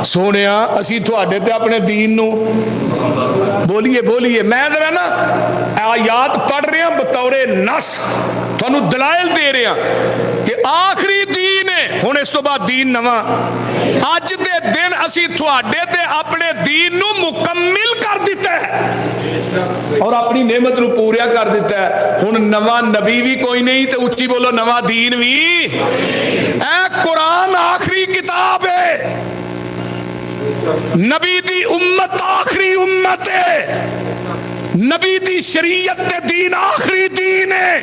سونیا اسی تھوڑے تے اپنے دین نو بولیے بولیے، میں ذرا نا آیات پڑھ رہے ہیں بطور نص تھانوں دلائل دے رہے ہیں کہ آخری دین ہے، ہن اس تو بعد دین نواں اج دے دن اسی تھوڑے تے اپنے دین نو مکمل کر دیتا ہے اور اپنی نعمت نو پوریا کر دیتا ہے۔ ہن نواں نبی بھی کوئی نہیں تے اچھی بولو نواں دین بھی، اے قرآن آخری کتاب ہے، نبی دی امت آخری امت ہے، نبی دی شریعت تے دین آخری دین ہے،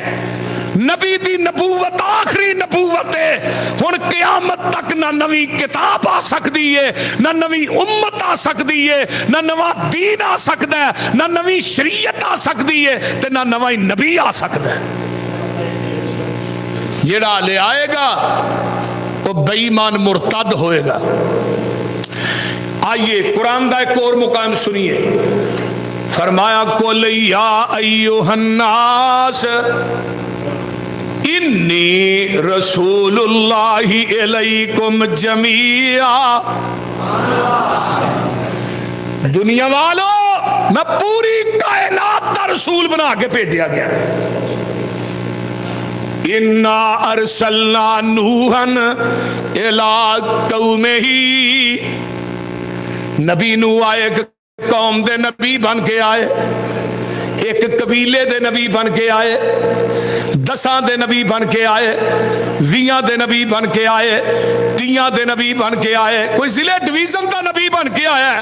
نبی دی نبوت آخری نبوت ہے۔ ہن قیامت تک نہ نوی کتاب آ سکتی ہے، نہ نوی امت آ سکتی ہے، نہ نواں دین آ سکتا ہے، نہ نوی شریعت آ سکتی ہے تے نہ نواں نبی آ سکتا ہے۔ جڑا لے آئے گا وہ بے ایمان مرتد ہوئے گا۔ آئیے قرآن دا ایک اور مقام سنیے، فرمایا قل یا ایھا الناس انی رسول اللہ الیکم جمیعا، دنیا والو میں پوری کائنات کا رسول بنا کے بھیجا گیا۔ انا ارسلنا نوحا الی قومہ، نبی نو آئے ایک قوم دے نبی بن کے آئے، ایک قبیلے دے نبی بن کے آئے، 10 دے نبی بن کے آئے، 20 دے نبی بن کے آئے، 30 دے نبی بن کے آئے، کوئی ضلع ڈویژن دا نبی بن کے آیا ہے،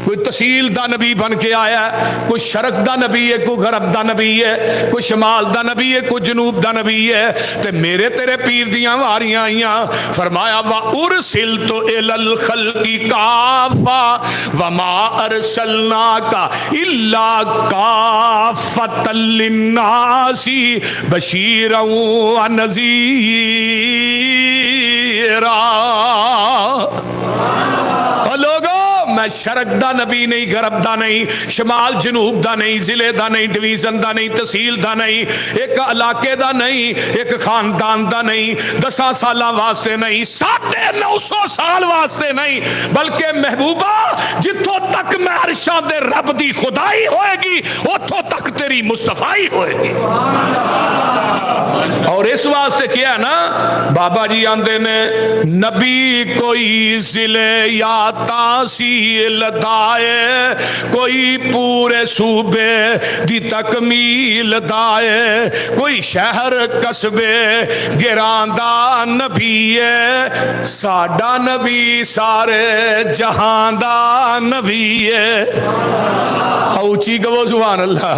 کوئی تحصیل دا نبی بن کے آیا ہے، کوئی شرق دا نبی ہے، کوئی غرب دا نبی ہے، کوئی شمال دا نبی ہے، کوئی جنوب دا نبی ہے، تے میرے تیرے پیر دیاں واریاں آئیاں۔ فرمایا وَأُرْسِلْتُ إِلَى الْخَلْقِ كَافَّةً وَمَا أَرْسَلْنَاكَ إِلَّا كَافَّةً لِلنَّاسِ بَشِيرًا وَنَذِيرًا۔ میں شرق دا نبی نہیں، غرب دا نہیں، شمال جنوب دا نہیں، ضلع دا نہیں، ڈویژن دا نہیں، تحصیل دا نہیں، ایک علاقے دا نہیں، ایک خاندان دا نہیں، 10 سالاں واسطے نہیں، 950 سال واسطے نہیں، بلکہ محبوبہ جتوں تک میں عرشاں دے رب دی خدائی ہوئے گی اتھوں تک تیری مصطفائی ہوئے گی۔ اور اس واسطے کیا ہے نا، بابا جی آندے نے نبی کوئی ضلع یا تحصیل دائے، کوئی پورے صوبے دی تکمیل دائے، کوئی شہر قصبے گراندہ نبی ہے، ساڈا نبی سارے جہان دا نبی ہے۔ اوچی کہو سبحان اللہ۔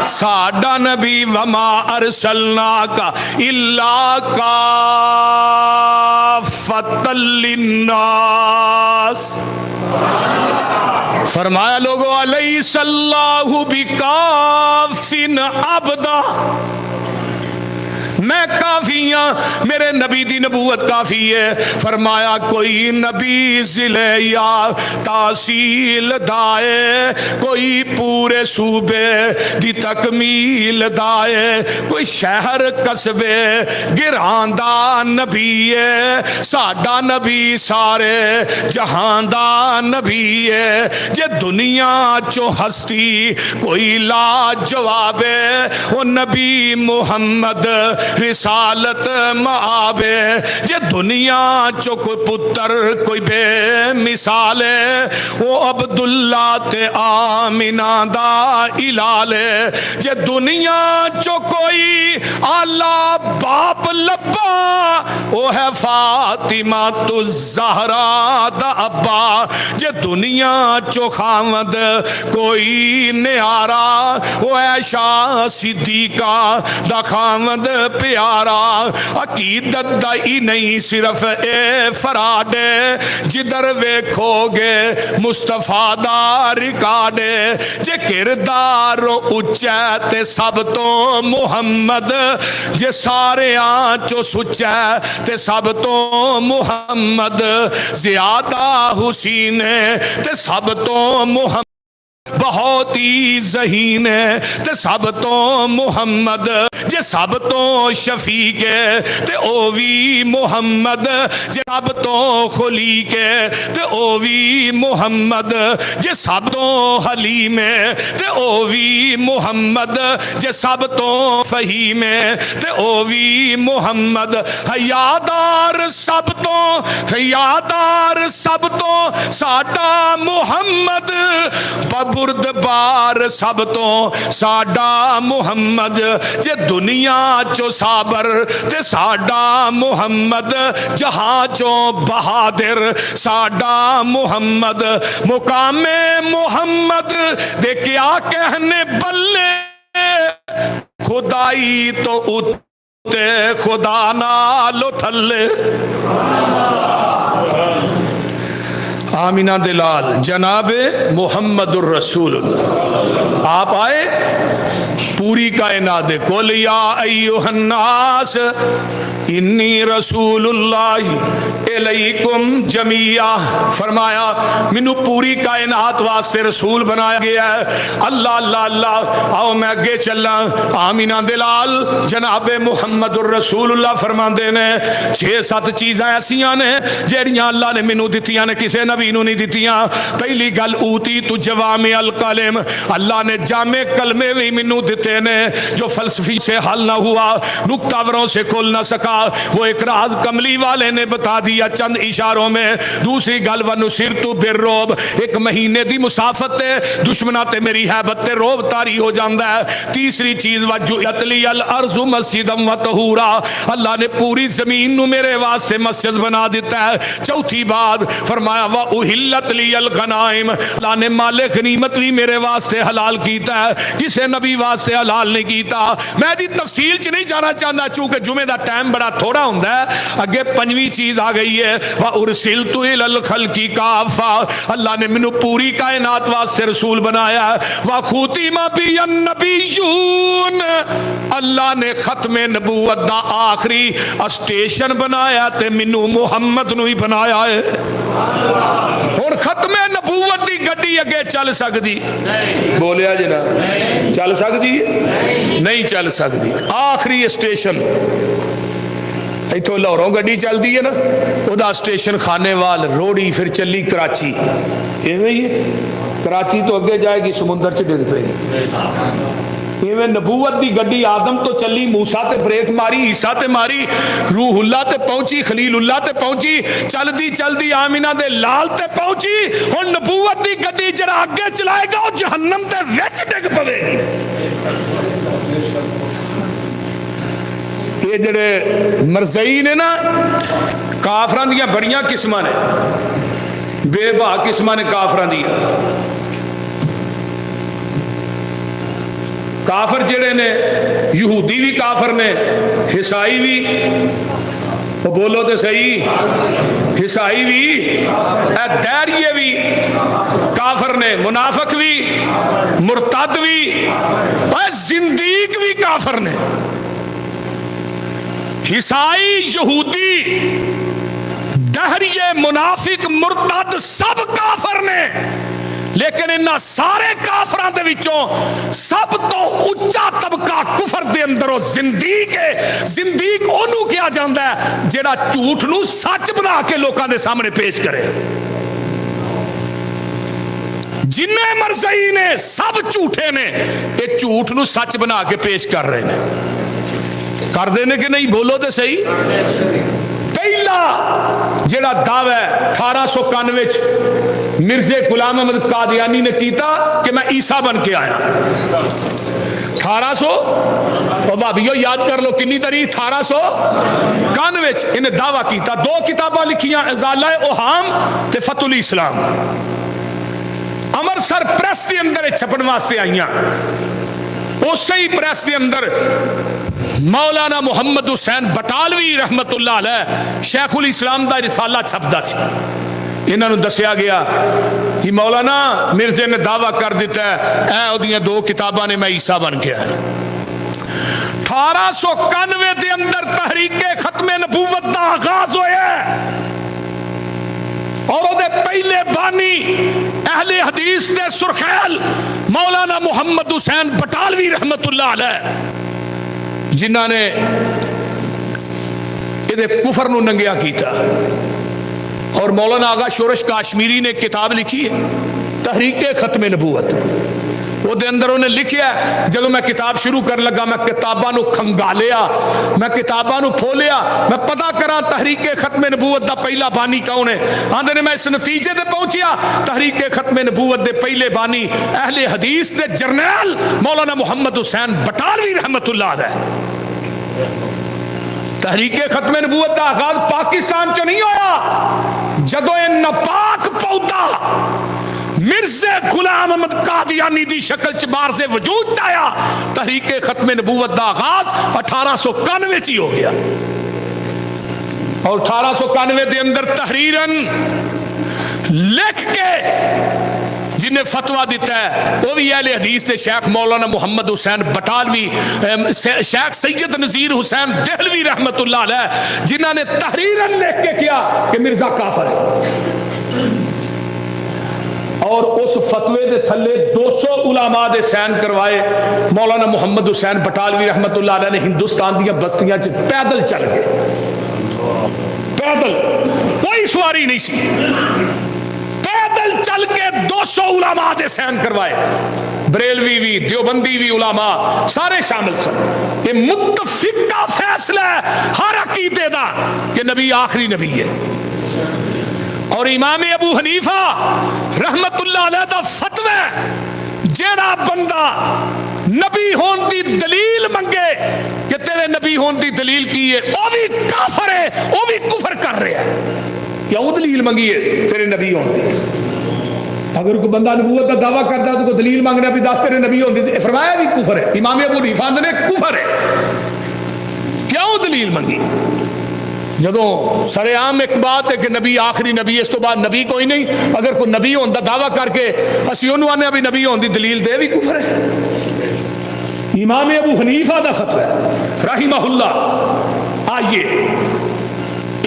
ساڈا نبی وما ارسلناک الا کافۃ للناس، فرمایا لوگو الیس اللہ بکاف عبدا، میں کافی ہاں، میرے نبی دی نبوت کافی ہے۔ فرمایا کوئی نبی ضلع یا تحصیل دائے، کوئی پورے صوبے دی تکمیل دائے، کوئی شہر قصبے گراندہ نبی ہے، ساڈا نبی سارے جہان دا نبی ہے۔ جے دنیا چو ہستی کوئی لا جواب ہے، وہ نبی محمد رسالت معابے۔ جے دنیا چو کوئی پتر کوئی بے مثال ہے، وہ عبداللہ تے آمینہ دا الال ہے۔ جے دنیا چو کوئی آلہ باپ لبا، وہ ہے فاطمہ الزہرا دا ابا۔ جے دنیا چو خامد کوئی نیارا، وہ ہے شاہ صدیقہ دا خامد پیارا۔ عقیدت دا ہی نہیں صرف اے فراڈے، جدھر ویکھو گے مصطفیٰ دا ریکارڈے۔ جے کردار اچا تے سب تو محمد، جے سارے آنچو سچا تے سب تو محمد، زیادہ حسین تے سب تو محمد۔ بہت ہی ذہین ہے تے سب تو محمد جے سب تو شفیق ہے تے او وی محمد جے سب تو خلیق ہے تے او وی محمد جے سب تو حلیم ہے تے او وی محمد جے سب تو فہیم ہے تے او وی محمد حیادار سب تو ساڈا محمد بردبار سب تو ساڈا محمد جے دنیا چو صابر تے ساڈا محمد جہاں چو بہادر ساڈا محمد مقام محمد دے کیا کہنے بلے خدائی تو اتے خدا نالو تھلے آمینہ دلال جناب محمد الرسول اللہ آپ آئے پوری کائنات قل یا ایھا الناس انی رسول اللہ الیکم جمیعا فرمایا مینوں پوری کائنات واسطے رسول بنایا گیا ہے اللہ اللہ اللہ آؤ میں اگے چلا آمینہ دلال جناب محمد الرسول اللہ فرماندے نے 6-7 چیزاں ایسیاں نے جہڑیاں اللہ نے مینوں دتیاں نے کسے نبی نوں نہیں دتیاں پہلی گل اوتی تو جوامع الکلم اللہ نے جامع کلمے بھی مینوں دتے نے جو فلسفی سے حل نہ ہوا نکتاوروں سے کھل نہ سکا وہ ایک راز کملی والے نے بتا دیا چند اشاروں میں دوسری گل وَنُصِرْتُ بِالرُّعْبِ ایک مہینے دی مسافت تے دشمنہ تے میری حیبت تے روب تاری ہو جاندہ ہے تیسری چیز وَجُعِلَتْ لِيَ الْأَرْضُ مَسْجِدًا وَطَهُورًا اللہ نے پوری زمین نو میرے واسطے مسجد بنا دیتا ہے چوتھی بات فرمایا وَأُحِلَّتْ لِيَ الْغَنَائِمُ اللہ نے مال غنیمت بھی میرے واسطے حلال کیتا ہے کسے نبی واسطے حلال نہیں کیتا میں دی تفصیل چ نہیں جانا چاہتا چونکہ جمعے دا ٹائم بڑا تھوڑا ہوندا ہے اگے پنجویں چیز آ گئی ہے وَأُرْسِلْتُ إِلَى الْخَلْقِ كَافَّةً اللہ نے مینوں پوری کائنات واسطے رسول بنایا ہے وَخُتِمَ بِيَ النَّبِيُّونَ اللہ نے ختم نبوت دا آخری اسٹیشن بنایا تے مینوں محمد نو ہی بنایا ہے ہن ختم نبوت دی گڈی اگے چل سکدی بولیا جی نا چل سکدی نہیں چل سکدی آخری اسٹیشن ایتھوں لاہوروں گڈی چلتی ہے نا وہ اسٹیشن خانے وال روڑی پھر چلی کراچی ایویں ہی ہے کراچی تو اگے جائے گی سمندر چ ڈگ پے گی ایویں نبوت دی گڈی آدم تو چلی موسیٰ تے بریک ماری عیسیٰ تے ماری روح اللہ تے پہنچی خلیل اللہ تے پہنچی چلدی آمینہ دے لال تے پہنچی اور نبوت دی گڈی جرا اگے چلائے گا اور جہنم تے وچ ڈگ پوے گی یہ جڑے مرزئی نے نا کافران دیاں بڑیاں قسماں نے بے بہا قسماں نے کافران دیاں کافر جڑے نے یہودی بھی کافر نے عیسائی بھی وہ بولو تو صحیح عیسائی بھی دیریے بھی کافر نے منافق بھی مرتد بھی زندیق بھی کافر نے عیسائی یہودی دہریے منافق مرتد سب کافر نے لیکن انہاں سارے کافراں دے وچوں سب تو اونچا طبقہ کفر دے اندر زندیق ہے زندیق اونوں کیا جاندا ہے جڑا جھوٹ نو سچ بنا کے لوکاں دے سامنے پیش کرے جنہیں مرزئی نے سب جھوٹے نے یہ جھوٹ نو سچ بنا کے پیش کر رہے ہیں کر دینے کہ نہیں بولو تو صحیح پہلا جڑا دعوی 1891 مرزے غلام احمد قادیانی نے کیتا کہ میں عیسیٰ بن کے آیا 1800 بھابیو یاد کر لو کنی تاریخ 1891 انہیں دعویٰ کیتا 2 کتاباں لکھیاں ازالہ اوہام تے فتح الاسلام امرسر پریس دے اندر چھپن واسطے آئیاں اسی ہی پریس دے اندر مولانا محمد حسین بٹالوی رحمت اللہ علیہ شیخ الاسلام دا رسالہ چھپدا سی انہاں نوں دسیا گیا کہ مولانا مرزے نے دعویٰ کر دیتا ہے اے اودیاں 2 کتاباں نے میں عیسیٰ بن کے آیا 1891 دے اندر تحریک ختم نبوت دا آغاز ہویا ہے اور وہ پہلے بانی اہل حدیث دے سرخیل مولانا محمد حسین بٹالوی رحمت اللہ علیہ، جنہاں نے یہ کفر نو ننگیا کیتا. اور مولانا آغا شورش کاشمیری نے کتاب لکھی ہے تحریک ختم نبوت. وہ دے اندر انہیں لکھیا ہے، جب میں کتاب شروع کر لگا میں کتاباں نو کھنگالیا، میں کتاباں نو کھولیا، میں پتہ کرا تحریک ختم نبوت دا پہلا بانی کون ہے. آندے نے میں اس نتیجے تے پہنچیا تحریک ختم نبوت دے پہلے بانی اہل حدیث دے جرنیل مولانا محمد حسین بٹالوی رحمت اللہ علیہ. تحریک ختم نبوت دا آغاز پاکستان چ نہیں ہویا، جدو یہ ناپاک پودا مرزا غلام احمد قادیانی دی شکل چ باہر سے وجود چایا، تحریک ختم نبوت دا آغاز 1891 چ ہی ہو گیا. اور 1891 دے اندر تحریرن لکھ کے جنہیں فتویٰ دیتا ہے وہ بھی اہل حدیث نے شیخ مولانا محمد حسین بٹالوی، شیخ سید نذیر حسین دہلوی رحمت اللہ علیہ، جنہوں نے تحریرن لکھ کے کیا کہ مرزا کافر ہے. اور اس فتوے دے تھلے 200 علماء دے سین کروائے. مولانا محمد حسین بٹالوی رحمت اللہ علیہ نے ہندوستان دیا بستیاں چ پیدل چل کے، پیدل کوئی سواری نہیں سی، پیدل چل کے 200 علماء دے سین کروائے. بریلوی بھی، دیوبندی بھی علماء سارے شامل سن. یہ متفقہ فیصلہ ہے ہر عقیدے دا کہ نبی آخری نبی ہے. اور امام ابو حنیفہ رحمت اللہ علیہ دا فتوی جیڑا بندہ نبی ہون دی دلیل منگے کہ تیرے نبی ہون دی دلیل کی ہے، وہ بھی کافر ہے، وہ بھی کفر کر رہا ہے. کیوں دلیل منگی ہے تیرے نبی ہون دی؟ اگر کوئی بندہ نبوت کا دعویٰ کرتا ہے تو کوئی دلیل مانگنا بھی 10 تیرے نبی ہون دی، فرمایا بھی کفر ہے. امام ابو حنیفہ نے کفر ہے. کیوں دلیل منگی؟ جدو سرے عام ایک بات ہے کہ نبی آخری نبی ہے، اس تو بعد نبی کوئی نہیں. اگر کوئی نبی ہوندا دعویٰ کر کے اسی انہوں نے بھی نبی ہون دی دلیل دے بھی کفر ہے. امام ابو حنیفہ دا فتوی رحمہ اللہ. آئیے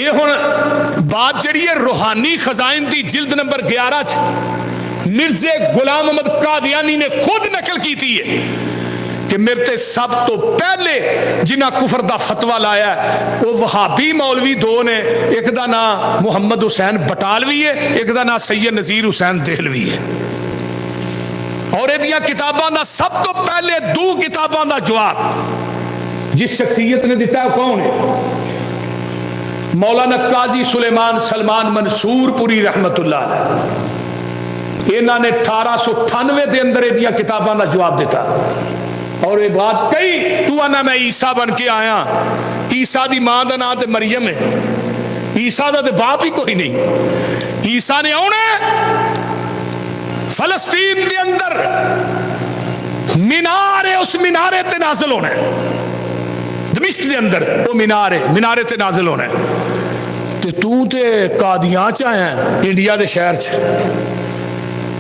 یہ ہن بات جڑی ہے روحانی خزائن دی جلد نمبر 11 مرزا غلام احمد قادیانی نے خود نقل کی تھی ہے کہ میرے تے سب تو پہلے جنہ کفر دا فتویٰ لایا ہے وہ وہابی مولوی دو نے، ایک دا نام محمد حسین بٹالوی ہے، ایک دا نام سید نذیر حسین دہلوی ہے. اور یہ کتاباں دا سب تو پہلے 2 کتاباں دا جواب جس شخصیت نے دیتا ہے کون ہے؟ مولانا قاضی سلیمان سلمان منصور پوری رحمت اللہ علیہ. انہوں نے 1898 دے اندر یہ کتاباں دا جواب دیتا. اور یہ بات کئی تو آنا میں عیسیٰ بن کے آیا، عیسیٰ دی ماں دا نام تے مریم ہے، عیسیٰ دا تے باپ ہی کوئی نہیں. عیسیٰ نے آنا فلسطین دے اندر مینار ہے، اس مینارے تے نازل ہونا ہے. دمشق دے اندر وہ مینارے تے نازل ہونا ہے. تو تے قادیاں چ آیا ہے انڈیا دے شہر چ،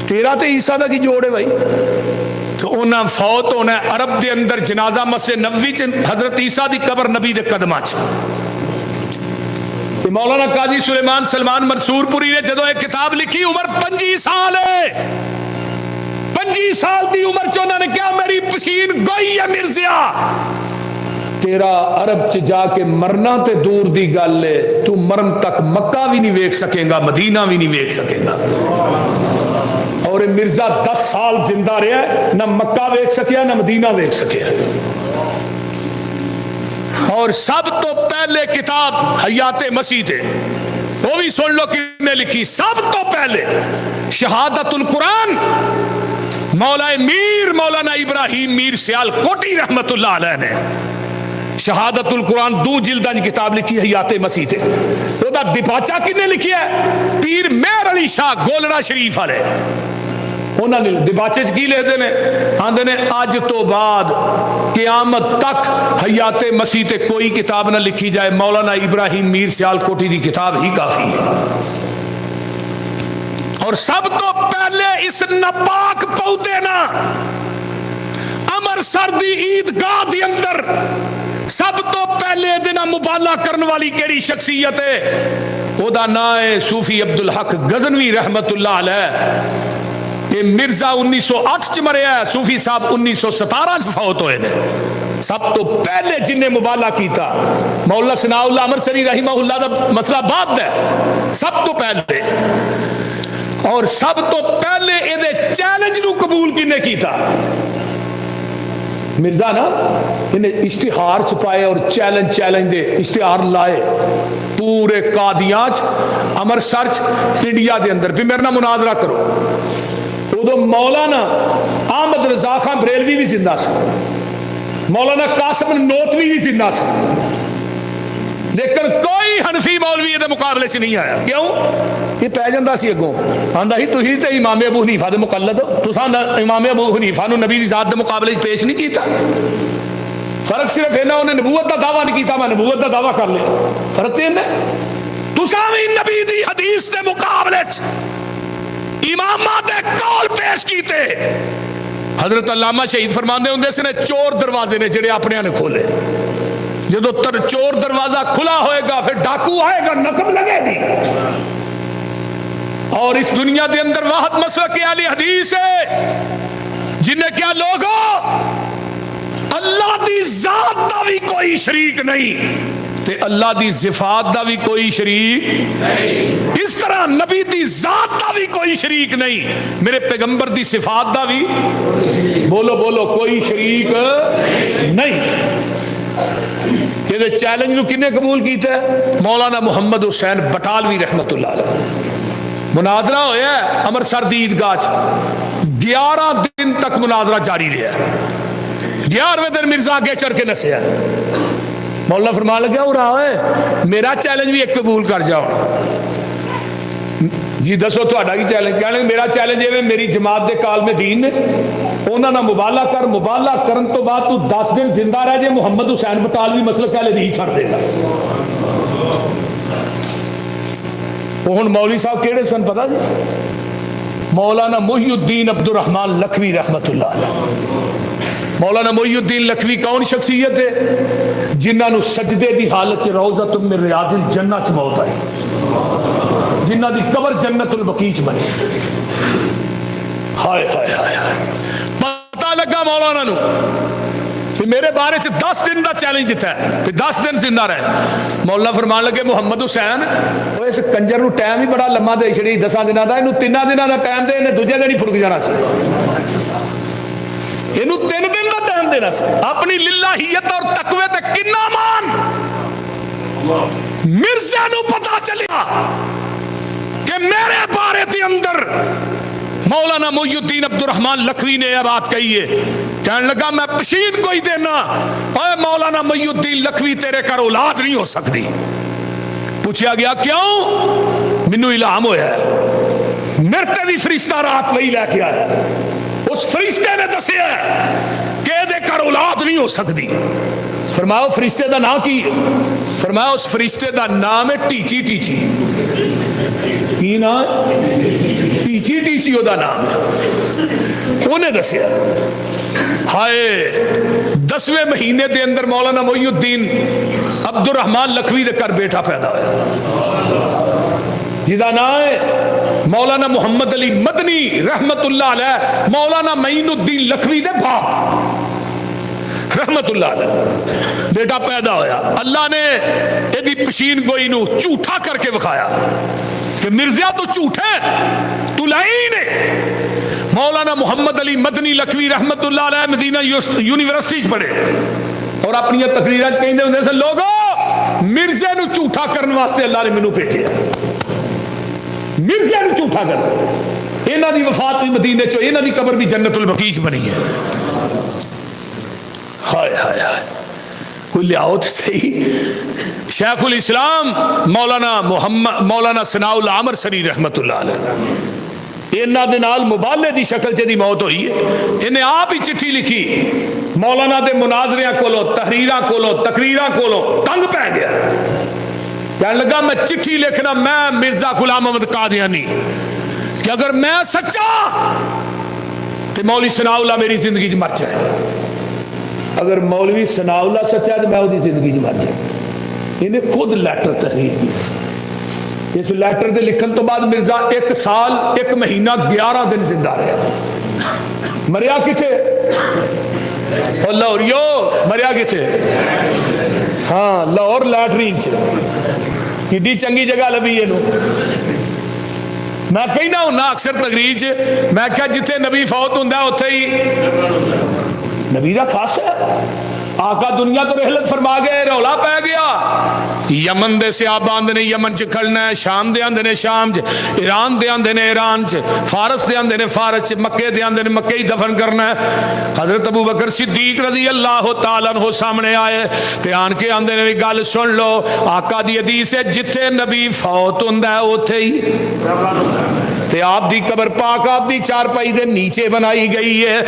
تیرا تے عیسیٰ دا کی جوڑ ہے بھائی؟ تو انہاں فوت ہونا ہے عرب دے اندر جنازہ مسجد نبوی چ حضرت عیسیٰ دی قبر نبی دے قدماں چ. مولانا قاضی سلیمان سلمان منصور پوری نے جدو ایک کتاب لکھی، عمر 25 سال ہے، 25 سال دی عمر چ انہوں نے کیا میری پشین گوئی ہے مرزیا، تیرا عرب چ جا کے مرنا تے دور دی گل ہے، تو مرن تک مکہ بھی نہیں ویکھ سکے گا، مدینہ بھی نہیں ویکھ سکے گا. اور مرزا 10 سال زندہ رہا ہے، نہ مکہ ویکھ سکیا نہ مدینہ ویکھ سکیا. اور سب تو پہلے کتاب حیات مسیح تھے، وہ بھی سن لو کس نے لکھی. سب تو پہلے شہادت القرآن مولانا ابراہیم میر سیال کوٹی رحمت اللہ علیہ نے شہادت القرآن 2 جلداں کتاب لکھی حیات مسیح تھے. وہ دا دپاچا کنے لکھی ہے؟ پیر مہر علی شاہ گولڑا شریف والے. انہوں نے دباچے کی لکھتے ہیں، آندے نے اج تو بعد قیامت تک حیات مسیح تے کوئی کتاب نہ لکھی جائے، مولانا ابراہیم میر سیال کوٹی دی کتاب ہی کافی ہے. اور سب تو پہلے اس ناپاک پودے نا امرسر دی عیدگاہ دی اندر سب تو پہلے دن مبالغہ کرنے والی کیڑی شخصیت ہے؟ او دا نام ہے صوفی عبدالحق غزنوی رحمت اللہ علیہ۔ یہ مرزا 1908 چ مریا ہے، صوفی صاحب 1917 چ فوت ہوئے نے۔ سب تو پہلے جن نے مبالغہ کیتا مولا ثناء اللہ امرسری رحمہ اللہ دا مسئلہ بعد ہے، سب تو پہلے اور سب تو پہلے یہ چیلنج نو قبول کنے کیتا؟ مرزا نا انہیں اشتہار چھپائے اور چیلنج دے اشتہار لائے پورے قادیان امرسر انڈیا دے اندر بھی میرے نہ مناظرہ کرو۔ ادو مولانا احمد رضا خان بریلوی بھی زندہ سی، مولانا قاسم نوتوی بھی زندہ سی، لیکن کوئی حنفی مولوی دے مقابلے سے نہیں آیا۔ کیوں؟ یہ پہ جاندہ سی اگوں آندا ہی تسی تے امام ابو حنیفہ دے مقلد ہو، تساں امام ابو حنیفہ نو نبی دی ذات دے مقابلے پیش نہیں کیتا۔ فرق صرف ہے نا انہیں نبوت دا دعویٰ نہیں کیتا، میں نبوت دا دعویٰ کر لے، فرق تے ہے تساں بھی نبی دی حدیث دے مقابلے امامات قول پیش کیتے۔ حضرت علامہ شہید فرماندے ہوندے سے نے چور دروازے نے جڑے اپنے نے کھولے، جدو چور دروازہ کھلا ہوئے گا پھر ڈاکو آئے گا، نقب لگے گی۔ اور اس دنیا دے اندر واحد مسلک اہل حدیث ہے جنہیں کیا لوگوں اللہ دی ذات دا بھی کوئی شریک نہیں تے اللہ دی صفات دا بھی کوئی شریک نہیں، اس طرح نبی دی ذات دا بھی کوئی شریک نہیں، میرے پیغمبر دی صفات دا بھی بولو بولو کوئی شریک نہیں۔ یہ چیلنج نو کنے قبول کیتا ہے؟ مولانا محمد حسین بٹالوی رحمت اللہ علیہ۔ مناظرہ ہویا ہے امرسر دی عیدگاہ، 11 دن تک مناظرہ جاری رہا۔ 11ویں دن مرزا آگے چڑھ کے نسیا، مولانا فرمان لگا ہو رہا ہے میرا چیلنج بھی ایک قبول کر جاؤ۔ جی دسو تہاڈا کی چیلنج؟ کہنے لگے میرا چیلنج ہے میری جماعت دے کال میں دین نے انہاں نہ مبالغہ کر، مبالغہ کرن تو بعد تو 10 دن زندہ رہ جے، محمد حسین بٹالوی مسلک اہل حدیث چھڑ دے گا۔ وہ ہن مولوی صاحب کیڑے سن پتہ جی؟ مولانا محی الدین عبد الرحمن لکھوی رحمت اللہ علیہ۔ مولانا محی الدین لکھوی کون شخصیت ہے؟ جنہاں نو سجدے دی حالت چ روضۃ من ریاض الجنہ چ موت آئی، جنہاں دی قبر جنت البقیع چ بنی۔ ہائے ہائے ہائے، پتہ لگا مولانا نو کہ میرے بارے چ 10 دن دا چیلنج دیتا ہے، پھر 10 دن زندہ رہے۔ مولانا فرمان لگے محمد حسین وہ اس کنجر نو ٹائم ہی بڑا لمبا دے چھڑی 10 دناں دا، اینو 3 دناں دا ٹائم دے، انہیں دوجے دن ہی پھڑک جانا سی، اینو 3 دن دا ٹائم دینا سی۔ اپنی للہیت اور تقوی تے کنا مان۔ مرزا نو پتہ چلیا کہ میرے بارے دے اندر مولانا محی الدین عبد الرحمن لکھوی نے یہ بات کہی ہے، کہنے لگا میں پشین کوئی دینا، اے مولانا محی الدین لکھوی تیرے کر اولاد نہیں ہو سکتی۔ پوچھا گیا کیوں؟ منو الہام ہویا ہے، میرے تے بھی فرشتہ رات وہی لے کے آیا، اس فرشتے نے دسیا کہ دے کر اولاد نہیں ہو سکتی۔ فرمایا فرشتے دا نام کی؟ فرمایا اس فرشتے دا نام ہے ٹیچی ٹیچی۔ کی نام؟ ٹیچی ٹیچی دا نام ہے، انہیں دسیا۔ ہائے 10ویں مہینے دے اندر مولانا محی الدین عبد الرحمن لکھوی دے کر بیٹا پیدا ہوا، جدا نام ہے مولانا محمد علی مدنی رحمت اللہ علیہ، مولانا معین الدین لکھوی دے باپ رحمت اللہ علیہ، بیٹا پیدا ہویا۔ اللہ نے ایدی پشین گوئی نو جھوٹا کر کے بکھایا کہ مرزا تو جھوٹے تو لعین ہے۔ مولانا محمد علی مدنی لکھوی رحمت اللہ علیہ مدینہ یونیورسٹی پڑھے اور اپنی تقریرات کہندے ہوندے سے لوگوں مرزا نو جھوٹا کرنے واسطے اللہ نے مینوں بھیجیا، مرزا نو جھوٹا کر۔ انہاں دی وفات بھی مدینے چ، انہاں دی قبر بھی جنت البقیع بنی ہے۔ ہائے ہائے ہائے، کوئی لیاؤ تو صحیح۔ شیخ الاسلام مولانا ثناء اللہ امرسری رحمت اللہ علیہ، انہاں دے نال مبالغے دی شکل چ دی موت ہوئی ہے۔ انہیں آپ ہی چٹھی لکھی، مولانا دے مناظریاں کولوں، تحریراں کولوں، تقریراں کولوں تنگ پہ گیا، کہنے لگا میں چٹھی لکھنا میں مرزا غلام احمد قادیانی کہ اگر میں سچا تو مولوی ثناء اللہ میری زندگی چ مر جائے۔ اگر مولوی ثناءاللہ سچا تو میں وہ زندگی مر جائے. انہیں خود لیٹر تحریر کی. اس لیٹر کے لکھن تو بعد مرزا 1 سال 1 مہینہ 11 دن زندہ رہا. مریا کتھے؟ اور لاہوریو مریا کتھے؟ ہاں لاہور لیٹرین کیڈی چنگی جگہ لبھی یہ. میں کہنا ہوں اکثر تقریر چ میں کیا جتھے نبی فوت ہوں اتھے ہی نبی دا خاص ہے. آقا دنیا تو رحلت فرما گئے, رولا پہ گیا. یمن دے صحابہ آندے نے یمن چ کھڑنا ہے, شام دے آندے نے شام چ, ایران دے آندے نے ایران چ, فارس دے آندے نے فارس چ, مکے دے آندے نے مکے ہی دفن کرنا ہے. حضرت ابو بکر صدیق رضی اللہ تعالیٰ عنہ سامنے آئے تے آن کے آندے نے گل سن لو, آقا دی حدیث ہے جتھے نبی فوت ہوندا ہے اوتھے ہی تے آپ دی قبر پاک آپ دی چارپائی دے نیچے بنائی گئی ہے.